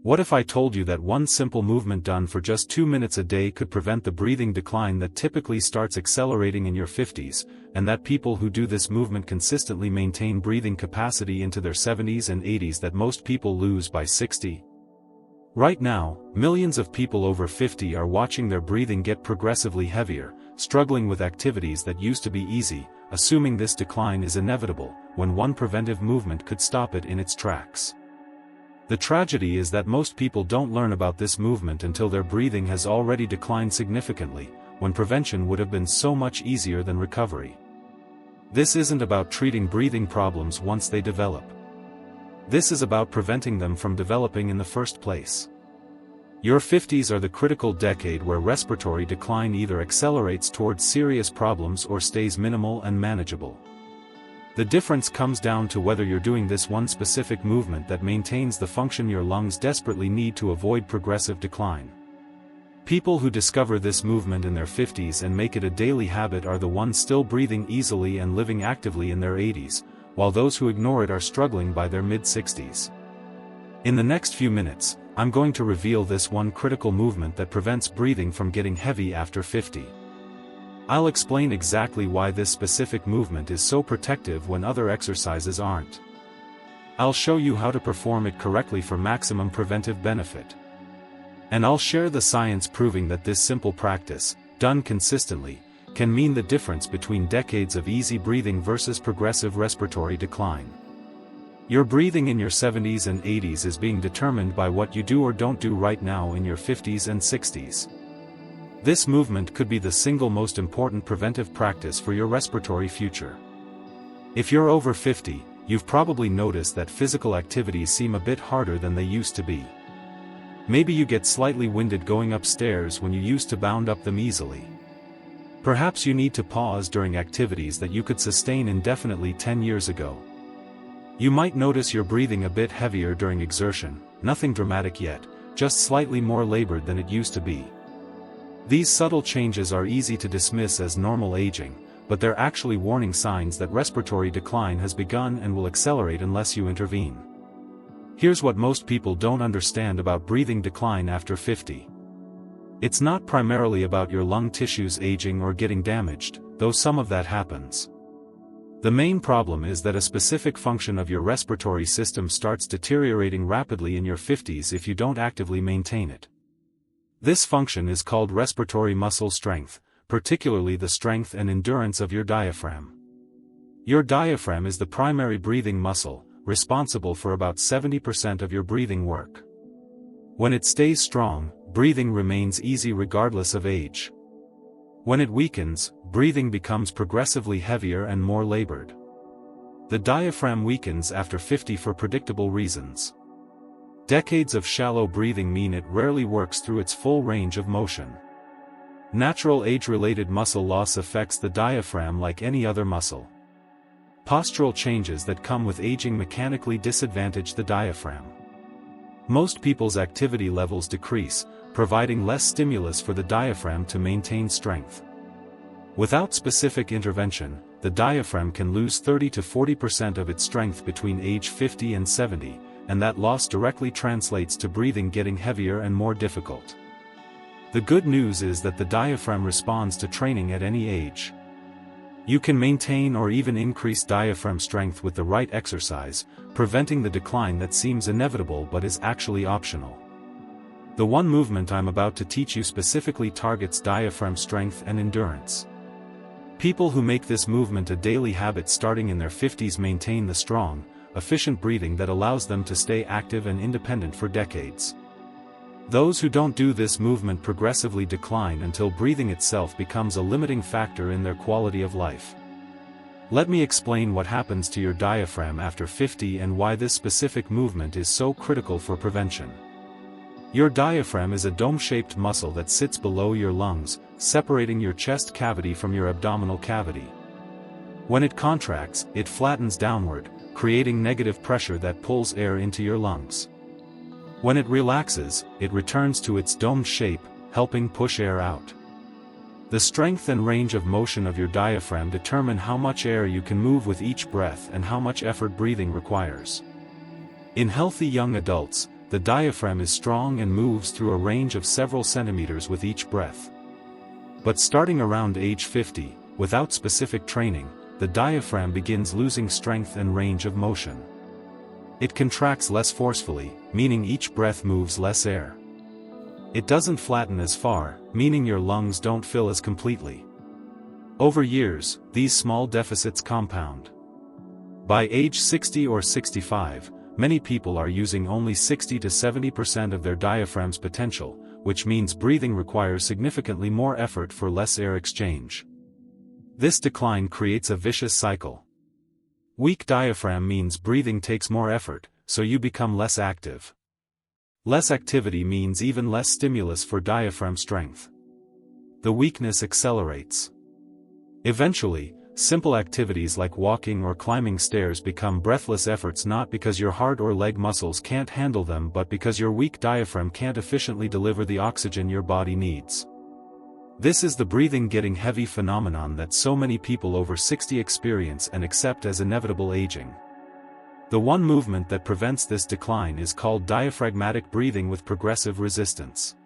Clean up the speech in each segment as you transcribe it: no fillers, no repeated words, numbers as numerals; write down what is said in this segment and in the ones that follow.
What if I told you that one simple movement done for just 2 minutes a day could prevent the breathing decline that typically starts accelerating in your 50s, and that people who do this movement consistently maintain breathing capacity into their 70s and 80s that most people lose by 60? Right now, millions of people over 50 are watching their breathing get progressively heavier, struggling with activities that used to be easy, assuming this decline is inevitable, when one preventive movement could stop it in its tracks. The tragedy is that most people don't learn about this movement until their breathing has already declined significantly, when prevention would have been so much easier than recovery. This isn't about treating breathing problems once they develop. This is about preventing them from developing in the first place. Your 50s are the critical decade where respiratory decline either accelerates towards serious problems or stays minimal and manageable. The difference comes down to whether you're doing this one specific movement that maintains the function your lungs desperately need to avoid progressive decline. People who discover this movement in their 50s and make it a daily habit are the ones still breathing easily and living actively in their 80s, while those who ignore it are struggling by their mid-60s. In the next few minutes, I'm going to reveal this one critical movement that prevents breathing from getting heavy after 50. I'll explain exactly why this specific movement is so protective when other exercises aren't. I'll show you how to perform it correctly for maximum preventive benefit. And I'll share the science proving that this simple practice, done consistently, can mean the difference between decades of easy breathing versus progressive respiratory decline. Your breathing in your 70s and 80s is being determined by what you do or don't do right now in your 50s and 60s. This movement could be the single most important preventive practice for your respiratory future. If you're over 50, you've probably noticed that physical activities seem a bit harder than they used to be. Maybe you get slightly winded going upstairs when you used to bound up them easily. Perhaps you need to pause during activities that you could sustain indefinitely 10 years ago. You might notice you're breathing a bit heavier during exertion, nothing dramatic yet, just slightly more labored than it used to be. These subtle changes are easy to dismiss as normal aging, but they're actually warning signs that respiratory decline has begun and will accelerate unless you intervene. Here's what most people don't understand about breathing decline after 50. It's not primarily about your lung tissues aging or getting damaged, though some of that happens. The main problem is that a specific function of your respiratory system starts deteriorating rapidly in your 50s if you don't actively maintain it. This function is called respiratory muscle strength, particularly the strength and endurance of your diaphragm. Your diaphragm is the primary breathing muscle, responsible for about 70% of your breathing work. When it stays strong, breathing remains easy regardless of age. When it weakens, breathing becomes progressively heavier and more labored. The diaphragm weakens after 50 for predictable reasons. Decades of shallow breathing mean it rarely works through its full range of motion. Natural age-related muscle loss affects the diaphragm like any other muscle. Postural changes that come with aging mechanically disadvantage the diaphragm. Most people's activity levels decrease, providing less stimulus for the diaphragm to maintain strength. Without specific intervention, the diaphragm can lose 30 to 40% of its strength between age 50 and 70, and that loss directly translates to breathing getting heavier and more difficult. The good news is that the diaphragm responds to training at any age. You can maintain or even increase diaphragm strength with the right exercise, preventing the decline that seems inevitable but is actually optional. The one movement I'm about to teach you specifically targets diaphragm strength and endurance. People who make this movement a daily habit starting in their 50s maintain the strong, efficient breathing that allows them to stay active and independent for decades. Those who don't do this movement progressively decline until breathing itself becomes a limiting factor in their quality of life. Let me explain what happens to your diaphragm after 50 and why this specific movement is so critical for prevention. Your diaphragm is a dome-shaped muscle that sits below your lungs, separating your chest cavity from your abdominal cavity. When it contracts, it flattens downward, creating negative pressure that pulls air into your lungs. When it relaxes, it returns to its domed shape, helping push air out. The strength and range of motion of your diaphragm determine how much air you can move with each breath and how much effort breathing requires. In healthy young adults, the diaphragm is strong and moves through a range of several centimeters with each breath. But starting around age 50, without specific training, the diaphragm begins losing strength and range of motion. It contracts less forcefully, meaning each breath moves less air. It doesn't flatten as far, meaning your lungs don't fill as completely. Over years, these small deficits compound. By age 60 or 65, many people are using only 60 to 70% of their diaphragm's potential, which means breathing requires significantly more effort for less air exchange. This decline creates a vicious cycle. Weak diaphragm means breathing takes more effort, so you become less active. Less activity means even less stimulus for diaphragm strength. The weakness accelerates. Eventually, simple activities like walking or climbing stairs become breathless efforts, not because your heart or leg muscles can't handle them but because your weak diaphragm can't efficiently deliver the oxygen your body needs. This is the breathing getting heavy phenomenon that so many people over 60 experience and accept as inevitable aging. The one movement that prevents this decline is called diaphragmatic breathing with progressive resistance.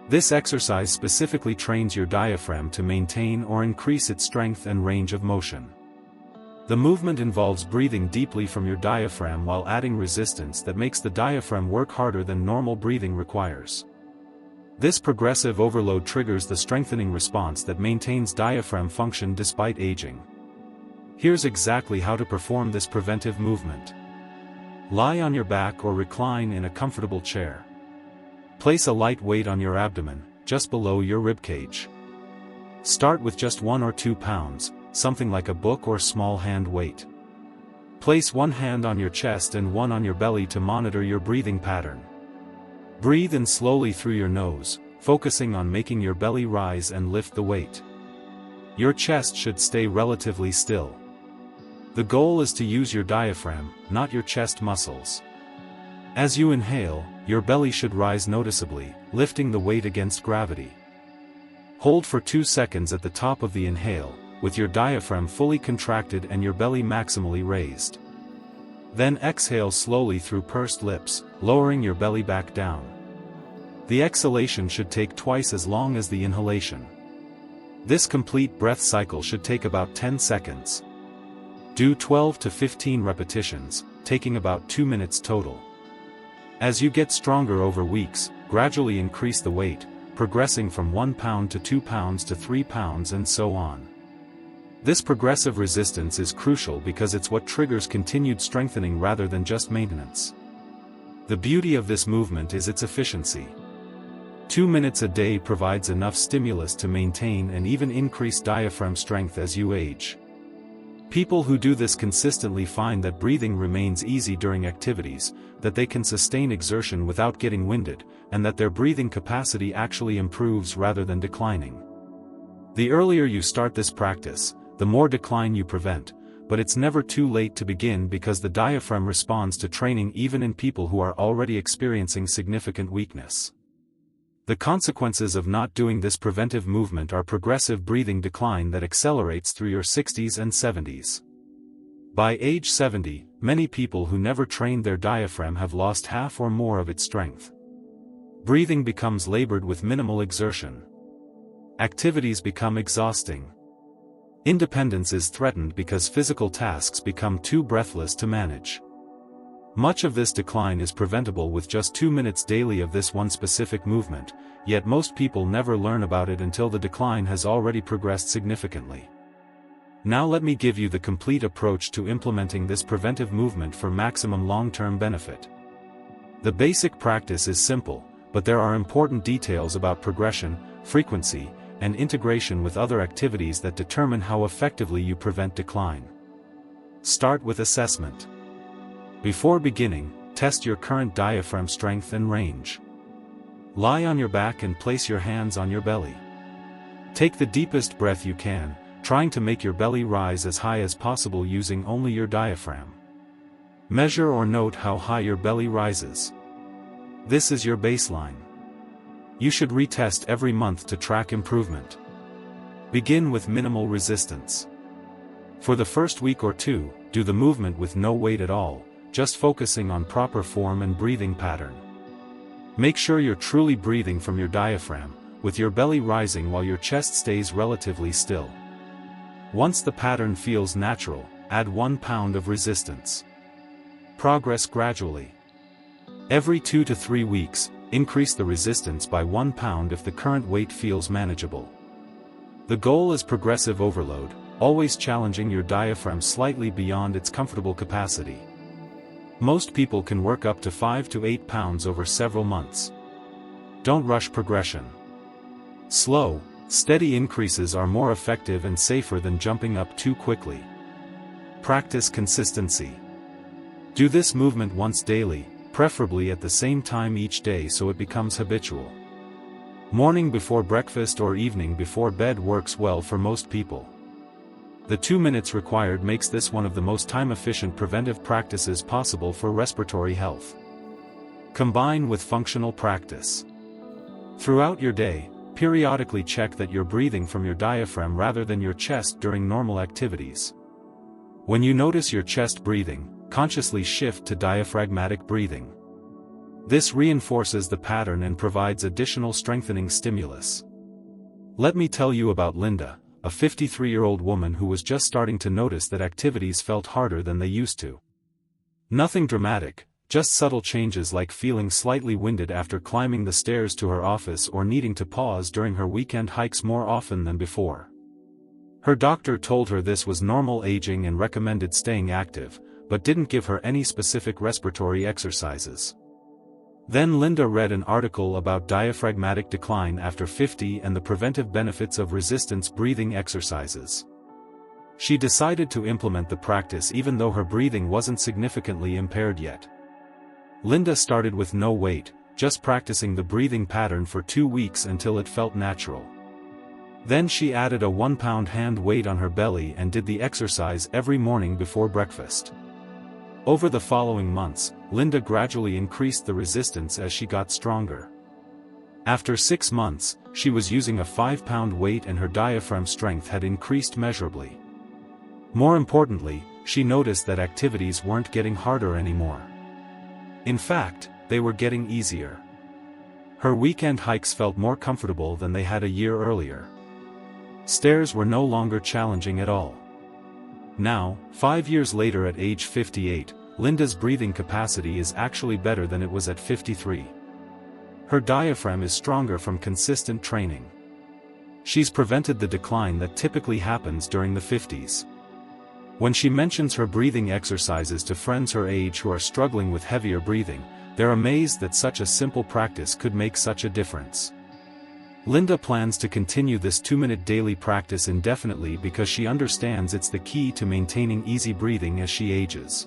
This exercise specifically trains your diaphragm to maintain or increase its strength and range of motion. The movement involves breathing deeply from your diaphragm while adding resistance that makes the diaphragm work harder than normal breathing requires. This progressive overload triggers the strengthening response that maintains diaphragm function despite aging. Here's exactly how to perform this preventive movement. Lie on your back or recline in a comfortable chair. Place a light weight on your abdomen, just below your ribcage. Start with just 1 or 2 pounds, something like a book or small hand weight. Place one hand on your chest and one on your belly to monitor your breathing pattern. Breathe in slowly through your nose, focusing on making your belly rise and lift the weight. Your chest should stay relatively still. The goal is to use your diaphragm, not your chest muscles. As you inhale, your belly should rise noticeably, lifting the weight against gravity. Hold for 2 seconds at the top of the inhale, with your diaphragm fully contracted and your belly maximally raised. Then exhale slowly through pursed lips, lowering your belly back down. The exhalation should take twice as long as the inhalation. This complete breath cycle should take about 10 seconds. Do 12 to 15 repetitions, taking about 2 minutes total. As you get stronger over weeks, gradually increase the weight, progressing from 1 pound to 2 pounds to 3 pounds and so on. This progressive resistance is crucial because it's what triggers continued strengthening rather than just maintenance. The beauty of this movement is its efficiency. 2 minutes a day provides enough stimulus to maintain and even increase diaphragm strength as you age. People who do this consistently find that breathing remains easy during activities, that they can sustain exertion without getting winded, and that their breathing capacity actually improves rather than declining. The earlier you start this practice, the more decline you prevent, but it's never too late to begin because the diaphragm responds to training even in people who are already experiencing significant weakness. The consequences of not doing this preventive movement are progressive breathing decline that accelerates through your 60s and 70s. By age 70, many people who never trained their diaphragm have lost half or more of its strength. Breathing becomes labored with minimal exertion. Activities become exhausting. Independence is threatened because physical tasks become too breathless to manage. Much of this decline is preventable with just 2 minutes daily of this one specific movement, yet most people never learn about it until the decline has already progressed significantly. Now let me give you the complete approach to implementing this preventive movement for maximum long-term benefit. The basic practice is simple, but there are important details about progression, frequency, and integration with other activities that determine how effectively you prevent decline. Start with assessment. Before beginning, test your current diaphragm strength and range. Lie on your back and place your hands on your belly. Take the deepest breath you can, trying to make your belly rise as high as possible using only your diaphragm. Measure or note how high your belly rises. This is your baseline. You should retest every month to track improvement. Begin with minimal resistance. For the first week or two, do the movement with no weight at all, just focusing on proper form and breathing pattern. Make sure you're truly breathing from your diaphragm, with your belly rising while your chest stays relatively still. Once the pattern feels natural, add 1 pound of resistance. Progress gradually. Every 2 to 3 weeks, increase the resistance by 1 pound if the current weight feels manageable. The goal is progressive overload, always challenging your diaphragm slightly beyond its comfortable capacity. Most people can work up to 5 to 8 pounds over several months. Don't rush progression. Slow, steady increases are more effective and safer than jumping up too quickly. Practice consistency. Do this movement once daily, preferably at the same time each day so it becomes habitual. Morning before breakfast or evening before bed works well for most people. The 2 minutes required makes this one of the most time-efficient preventive practices possible for respiratory health. Combine with functional practice. Throughout your day, periodically check that you're breathing from your diaphragm rather than your chest during normal activities. When you notice your chest breathing, consciously shift to diaphragmatic breathing. This reinforces the pattern and provides additional strengthening stimulus. Let me tell you about Linda, a 53-year-old woman who was just starting to notice that activities felt harder than they used to. Nothing dramatic, just subtle changes like feeling slightly winded after climbing the stairs to her office or needing to pause during her weekend hikes more often than before. Her doctor told her this was normal aging and recommended staying active, but didn't give her any specific respiratory exercises. Then Linda read an article about diaphragmatic decline after 50 and the preventive benefits of resistance breathing exercises. She decided to implement the practice even though her breathing wasn't significantly impaired yet. Linda started with no weight, just practicing the breathing pattern for 2 weeks until it felt natural. Then she added a 1 pound hand weight on her belly and did the exercise every morning before breakfast. Over the following months, Linda gradually increased the resistance as she got stronger. After 6 months, she was using a 5 pound weight and her diaphragm strength had increased measurably. More importantly, she noticed that activities weren't getting harder anymore. In fact, they were getting easier. Her weekend hikes felt more comfortable than they had a year earlier. Stairs were no longer challenging at all. Now, 5 years later at age 58, Linda's breathing capacity is actually better than it was at 53. Her diaphragm is stronger from consistent training. She's prevented the decline that typically happens during the 50s. When she mentions her breathing exercises to friends her age who are struggling with heavier breathing, they're amazed that such a simple practice could make such a difference. Linda plans to continue this 2-minute daily practice indefinitely because she understands it's the key to maintaining easy breathing as she ages.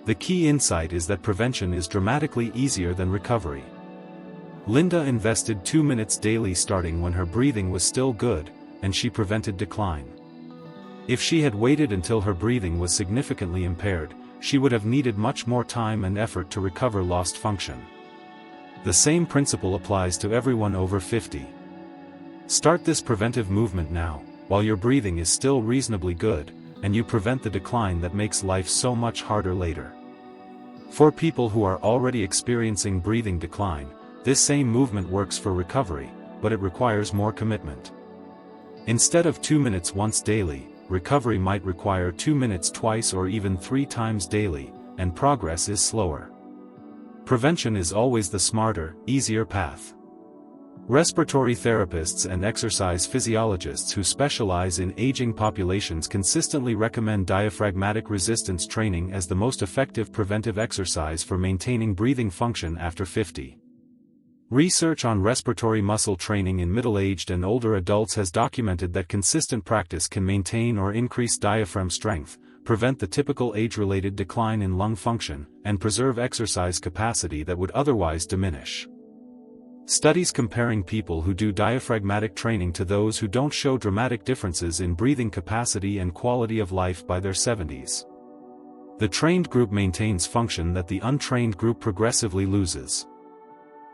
The key insight is that prevention is dramatically easier than recovery. Linda invested 2 minutes daily starting when her breathing was still good, and she prevented decline. If she had waited until her breathing was significantly impaired, she would have needed much more time and effort to recover lost function. The same principle applies to everyone over 50. Start this preventive movement now, while your breathing is still reasonably good, and you prevent the decline that makes life so much harder later. For people who are already experiencing breathing decline, this same movement works for recovery, but it requires more commitment. Instead of 2 minutes once daily, recovery might require 2 minutes twice or even 3 times daily, and progress is slower. Prevention is always the smarter, easier path. Respiratory therapists and exercise physiologists who specialize in aging populations consistently recommend diaphragmatic resistance training as the most effective preventive exercise for maintaining breathing function after 50. Research on respiratory muscle training in middle-aged and older adults has documented that consistent practice can maintain or increase diaphragm strength, prevent the typical age-related decline in lung function, and preserve exercise capacity that would otherwise diminish. Studies comparing people who do diaphragmatic training to those who don't show dramatic differences in breathing capacity and quality of life by their 70s. The trained group maintains function that the untrained group progressively loses.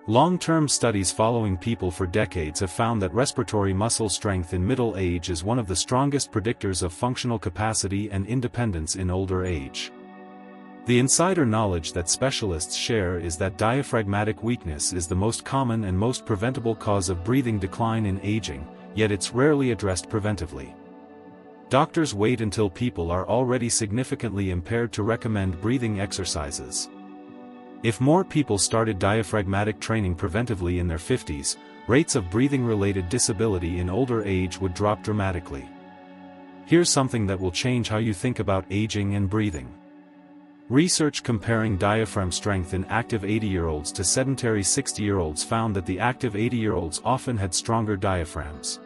Long-term studies following people for decades have found that respiratory muscle strength in middle age is one of the strongest predictors of functional capacity and independence in older age. The insider knowledge that specialists share is that diaphragmatic weakness is the most common and most preventable cause of breathing decline in aging, yet it's rarely addressed preventively. Doctors wait until people are already significantly impaired to recommend breathing exercises. If more people started diaphragmatic training preventively in their 50s, rates of breathing-related disability in older age would drop dramatically. Here's something that will change how you think about aging and breathing. Research comparing diaphragm strength in active 80-year-olds to sedentary 60-year-olds found that the active 80-year-olds often had stronger diaphragms.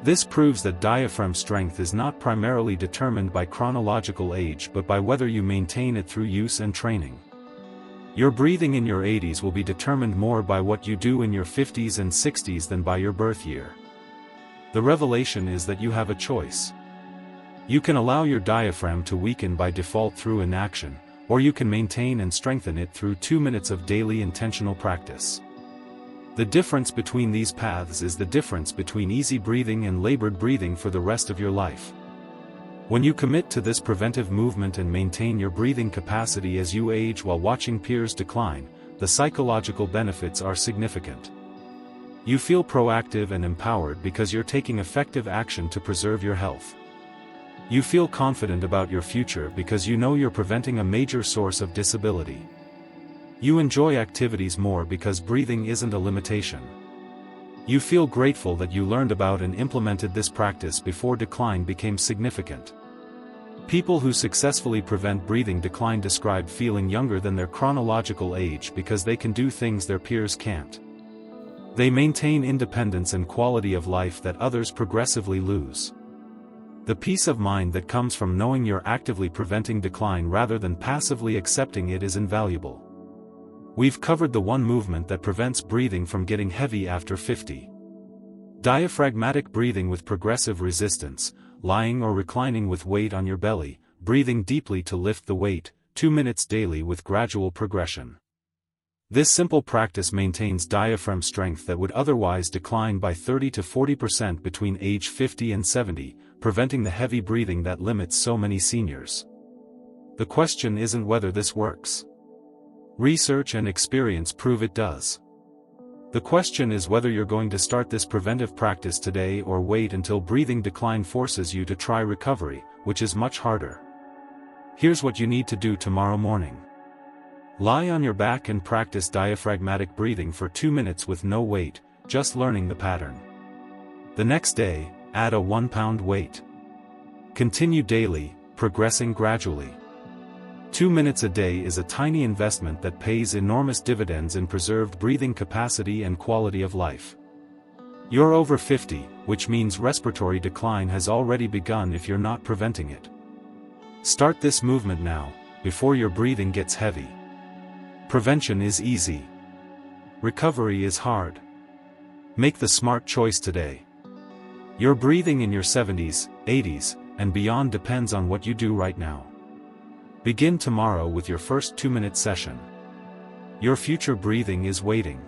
This proves that diaphragm strength is not primarily determined by chronological age but by whether you maintain it through use and training. Your breathing in your 80s will be determined more by what you do in your 50s and 60s than by your birth year. The revelation is that you have a choice. You can allow your diaphragm to weaken by default through inaction, or you can maintain and strengthen it through 2 minutes of daily intentional practice. The difference between these paths is the difference between easy breathing and labored breathing for the rest of your life. When you commit to this preventive movement and maintain your breathing capacity as you age while watching peers decline, the psychological benefits are significant. You feel proactive and empowered because you're taking effective action to preserve your health. You feel confident about your future because you know you're preventing a major source of disability. You enjoy activities more because breathing isn't a limitation. You feel grateful that you learned about and implemented this practice before decline became significant. People who successfully prevent breathing decline describe feeling younger than their chronological age because they can do things their peers can't. They maintain independence and quality of life that others progressively lose. The peace of mind that comes from knowing you're actively preventing decline rather than passively accepting it is invaluable. We've covered the one movement that prevents breathing from getting heavy after 50. Diaphragmatic breathing with progressive resistance, lying or reclining with weight on your belly, breathing deeply to lift the weight, 2 minutes daily with gradual progression. This simple practice maintains diaphragm strength that would otherwise decline by 30 to 40% between age 50 and 70, preventing the heavy breathing that limits so many seniors. The question isn't whether this works. Research and experience prove it does. The question is whether you're going to start this preventive practice today or wait until breathing decline forces you to try recovery, which is much harder. Here's what you need to do tomorrow morning. Lie on your back and practice diaphragmatic breathing for 2 minutes with no weight, just learning the pattern. The next day, add a 1-pound weight. Continue daily, progressing gradually. 2 minutes a day is a tiny investment that pays enormous dividends in preserved breathing capacity and quality of life. You're over 50, which means respiratory decline has already begun if you're not preventing it. Start this movement now, before your breathing gets heavy. Prevention is easy. Recovery is hard. Make the smart choice today. Your breathing in your 70s, 80s, and beyond depends on what you do right now. Begin tomorrow with your first 2-minute session. Your future breathing is waiting.